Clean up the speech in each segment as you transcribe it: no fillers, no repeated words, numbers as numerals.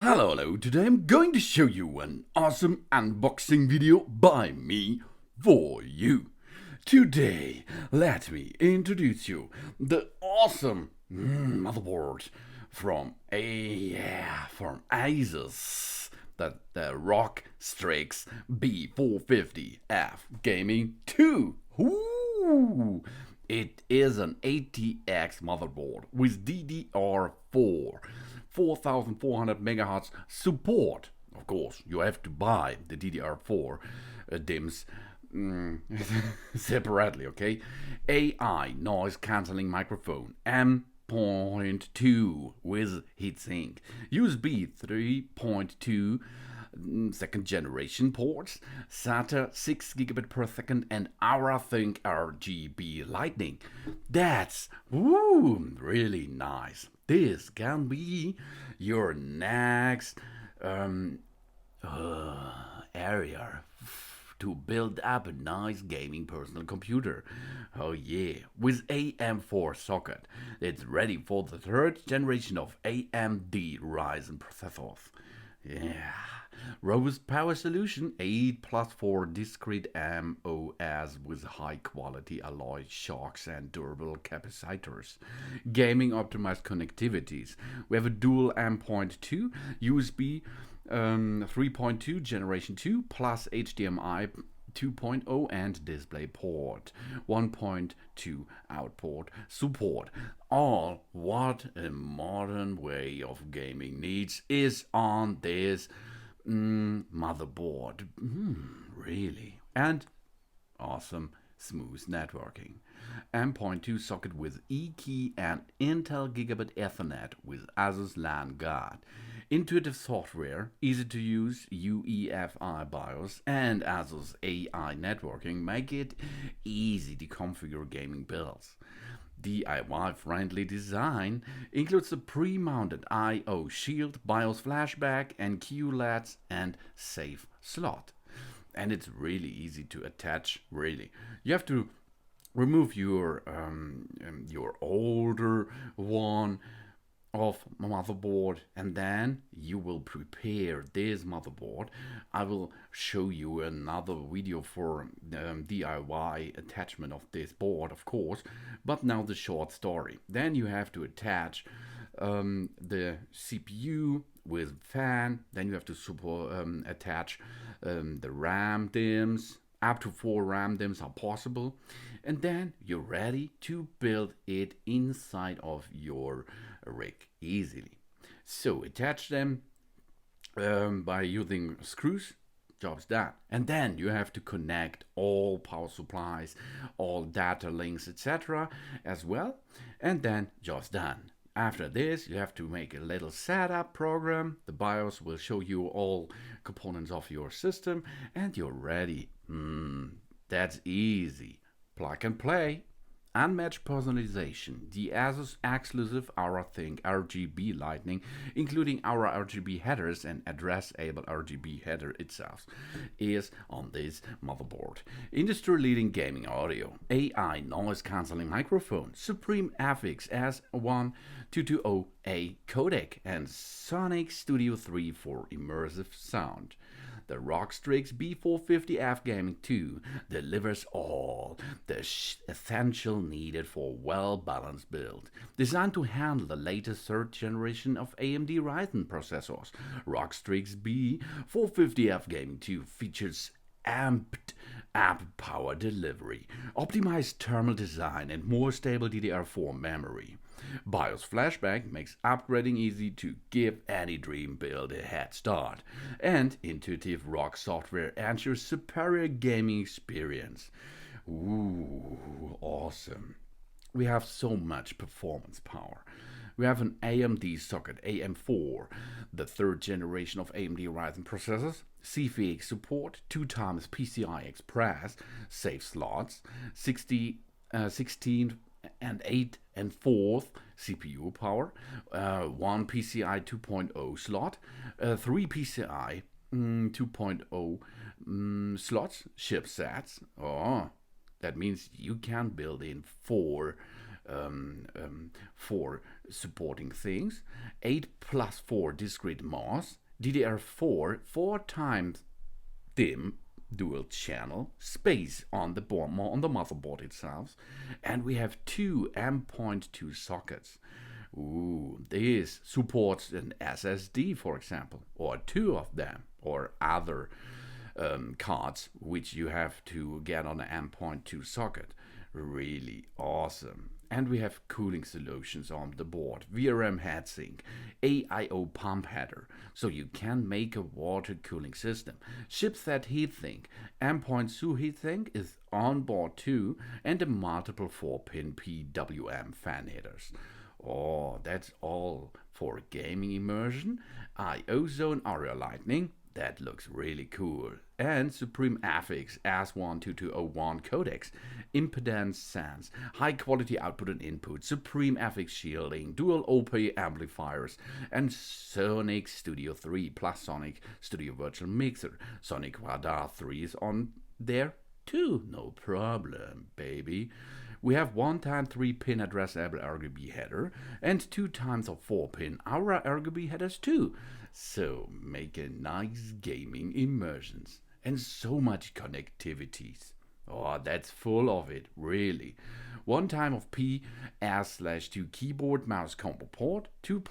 Hello, today I'm going to show you an awesome unboxing video by me for you. Today, let me introduce you the awesome motherboard from ASUS, the ROG Strix B450-F Gaming 2. Ooh. It is an ATX motherboard with DDR4 4400 megahertz support. Of course, you have to buy the DDR4 DIMMs separately, okay? AI noise cancelling microphone M.2 with heatsink, USB 3.2 second generation ports, SATA 6 gigabit per second, and think RGB Lightning. That's really nice. This can be your next area to build up a nice gaming personal computer. Oh yeah, with AM4 socket, it's ready for the third generation of AMD Ryzen processors. Yeah. Robust power solution, 8+4 discrete MOS with high quality alloy shocks and durable capacitors. Gaming optimized connectivities. We have a dual M.2 USB 3.2 generation 2 plus HDMI 2.0 and DisplayPort 1.2 output support. All what a modern way of gaming needs is on this motherboard. Really. And awesome smooth networking. M.2 socket with E-key and Intel Gigabit Ethernet with ASUS LAN guard. Intuitive software, easy to use UEFI BIOS and ASUS AI networking make it easy to configure gaming builds. DIY-friendly design includes a pre-mounted I/O shield, BIOS flashback, and QLEDs and safe slot. And it's really easy to attach. Really, you have to remove your older one of motherboard, and then you will prepare this motherboard. I will show you another video for DIY attachment of this board, of course, but now the short story. Then you have to attach the CPU with fan, then you have to attach the RAM DIMMs. Up to 4 RAM DIMMs are possible, and then you're ready to build it inside of your rig easily. So attach them by using screws. Job's done. And then you have to connect all power supplies, all data links, etc. as well, and then job's done. After this, you have to make a little setup program. The BIOS will show you all components of your system, and you're ready. That's easy. Plug and play. Unmatched personalization. The ASUS exclusive think RGB Lightning, including RGB headers and address-able RGB header itself, is on this motherboard. Industry-leading gaming audio, AI noise-canceling microphone, SupremeFX S1220A codec, and Sonic Studio 3 for immersive sound. The ROG Strix B450-F Gaming 2 delivers all the essential needed for well-balanced build. Designed to handle the latest third generation of AMD Ryzen processors, ROG Strix B450-F Gaming 2 features amped up power delivery, optimized thermal design, and more stable DDR4 memory. BIOS Flashback makes upgrading easy to give any dream build a head start, and intuitive ROG software ensures superior gaming experience. Ooh, awesome. We have so much performance power. We have an AMD socket AM4, the third generation of AMD Ryzen processors, CFX support, 2x PCI Express, safe slots, 16 and 8 and 4th CPU power, 1 PCI 2.0 slot, 3 PCI 2.0 slots, chipsets. Oh, that means you can build in 4 for supporting things, 8+4 discrete MOS, DDR4 4 times DIMM dual channel space on the board, on the motherboard itself, and we have two AM.2 sockets. Ooh, this supports an SSD, for example, or two of them, or other cards which you have to get on an AM.2 socket. Really awesome. And we have cooling solutions on the board. VRM heatsink, AIO pump header, so you can make a water cooling system. Chipset heatsink, AM.2 heatsink is on board too, and a multiple 4-pin PWM fan headers. Oh, that's all for gaming immersion. IO zone area lightning. That looks really cool. And SupremeFX S1220A codecs, impedance sense, high quality output and input, SupremeFX shielding, dual OP amplifiers, and Sonic Studio 3 plus Sonic Studio Virtual Mixer. Sonic Radar 3 is on there too, no problem, baby. We have 1x 3-pin addressable RGB header and 2x 4-pin Aura RGB headers too. So make a nice gaming immersions and so much connectivities. Oh, that's full of it, really. 1 time of PS/2 keyboard mouse combo port, 2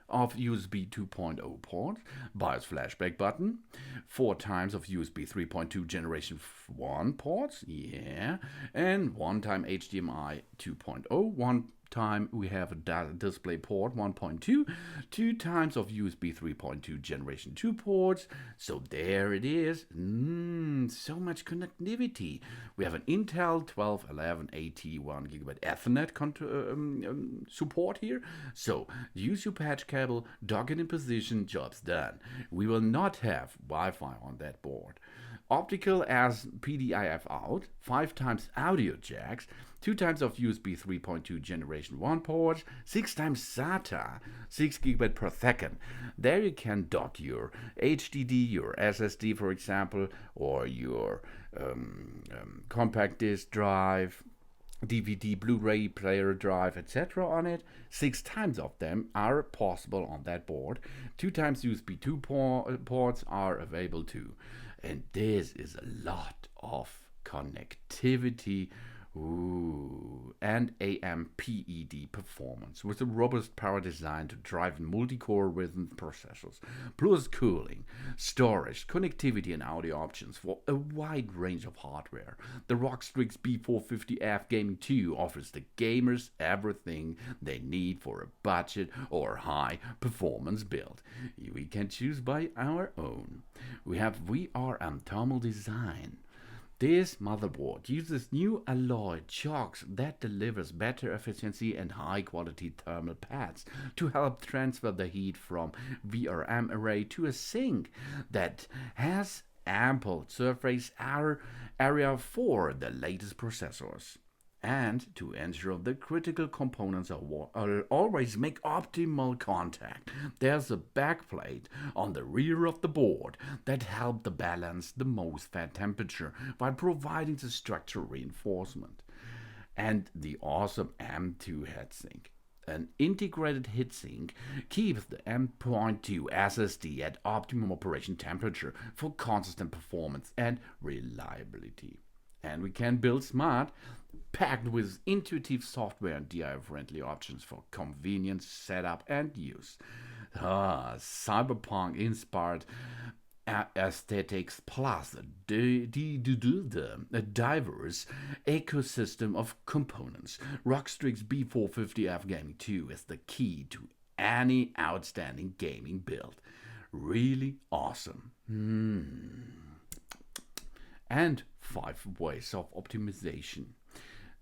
of USB 2.0 port, BIOS flashback button, 4 times of USB 3.2 generation 1 ports, yeah, and 1 time HDMI 2.0, 1 time we have a DisplayPort 1.2, 2 times of USB 3.2 generation 2 ports. So there it is. So much connectivity. We have an Intel 1211AT 1GB Ethernet support here. So use your patch cable, dock it in position, job's done. We will not have Wi-Fi on that board. Optical as PDIF out, 5 times audio jacks, 2 times of USB 3.2 generation 1 ports, 6 times SATA, 6 GB per second. There you can dock your HDD, your SSD for example, or your compact disc drive, DVD, Blu-ray player drive, etc. on it. 6 times of them are possible on that board. 2 times USB 2 ports are available too. And this is a lot of connectivity. Ooh, and AMPED performance with a robust power design to drive multi-core rhythm processors, plus cooling, storage, connectivity and audio options for a wide range of hardware. The ROG Strix B450-F Gaming 2 offers the gamers everything they need for a budget or high performance build. We can choose by our own. We have VRM thermal design. This motherboard uses new alloy chocks that delivers better efficiency and high quality thermal pads to help transfer the heat from VRM array to a sink that has ample surface area for the latest processors. And to ensure the critical components always make optimal contact, there's a backplate on the rear of the board that helps to balance the MOSFET temperature while providing the structural reinforcement. And the awesome M2 heatsink. An integrated heatsink keeps the AM.2 SSD at optimum operation temperature for consistent performance and reliability. And we can build smart, packed with intuitive software and DIY-friendly options for convenience, setup, and use. Cyberpunk-inspired aesthetics plus a diverse ecosystem of components. ROG Strix B450-F Gaming 2 is the key to any outstanding gaming build. Really awesome. And 5 ways of optimization.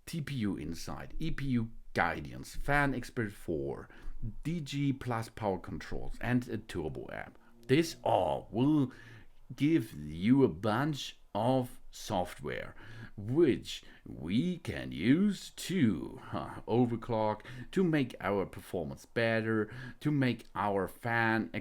TPU Insight, EPU Guidance, Fan Xpert 4, DG Plus Power Controls, and a Turbo app. This all will give you a bunch of software which we can use to overclock, to make our performance better, to make our fan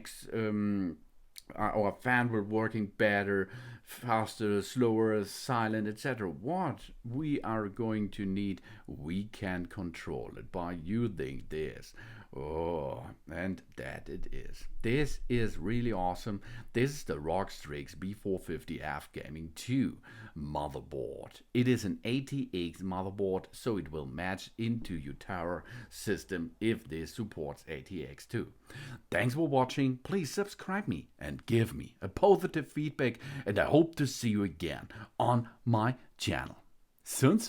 working better, faster, slower, silent, etc. What we are going to need, we can control it by using this. Oh, and that it is. This is really awesome. This is the ROG Strix B450-F Gaming 2 motherboard. It is an ATX motherboard, so it will match into your tower system if this supports ATX too. Thanks for watching. Please subscribe me and give me a positive feedback, and I hope to see you again on my channel. Soon.